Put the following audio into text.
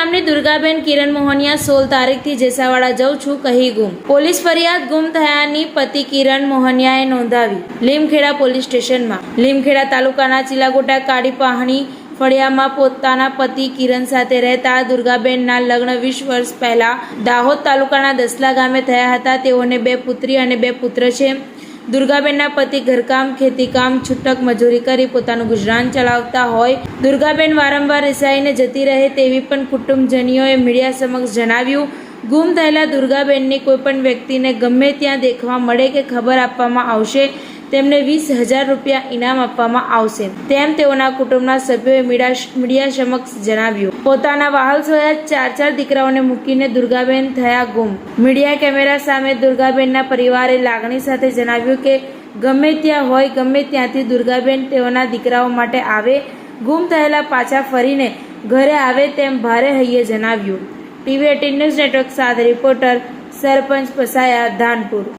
ગામની દુર્ગાબેન કિરણ મોહનિયા 16 તારીખથી જેસાવાડા જાઉં છું કહી ગુમ। પોલીસ ફરિયાદ ગુમ થયાની પતિ કિરણ મોહનિયાએ નોંધાવી લીમખેડા પોલીસ સ્ટેશનમાં। લીમખેડા તાલુકાના ચિલાગોટા કાળી પાહણી ફળિયામાં પોતાના પતિ કિરણ સાથે રહેતા દુર્ગાબેનના લગ્ન 20 વર્ષ પહેલા દાહોદ તાલુકાના દસલા ગામે થયા હતા। તેઓને 2 પુત્રી અને 2 પુત્ર છે। દુર્ગાબેનના પતિ ઘરકામ ખેતીકામ છૂટક મજૂરી કરી પોતાનું ગુજરાન ચલાવતા હોય। દુર્ગાબેન વારંવાર રિસાઈને જતી રહે તેવી પણ કુટુંબજનીઓએ મીડિયા સમક્ષ જણાવ્યું। ગુમ થયેલા દુર્ગાબેનની કોઈપણ વ્યક્તિને ગમે ત્યાં દેખવા મળે કે ખબર આપવામાં આવશે તેમને 20,000 રૂપિયા ઇનામ આપવામાં આવશે તેમ તેઓના કુટુંબના સભ્યોએ મીડિયા સમક્ષ જણાવ્યું। પોતાના વહાલ સોયા 4 દીકરાઓને મૂકીને દુર્ગાબેન થયા ગુમ। મીડિયા કેમેરા સામે દુર્ગાબેનના પરિવારે લાગણી સાથે જણાવ્યું કે ગમે ત્યાં હોય ગમે ત્યાંથી દુર્ગાબેન તેઓના દીકરાઓ માટે આવે, ગુમ થયેલા પાછા ફરીને ઘરે આવે તેમ ભારે હૈયે જણાવ્યું। TV18 ન્યૂઝ નેટવર્ક સાથે રિપોર્ટર સરપંચ પસાયા ધાનપુર।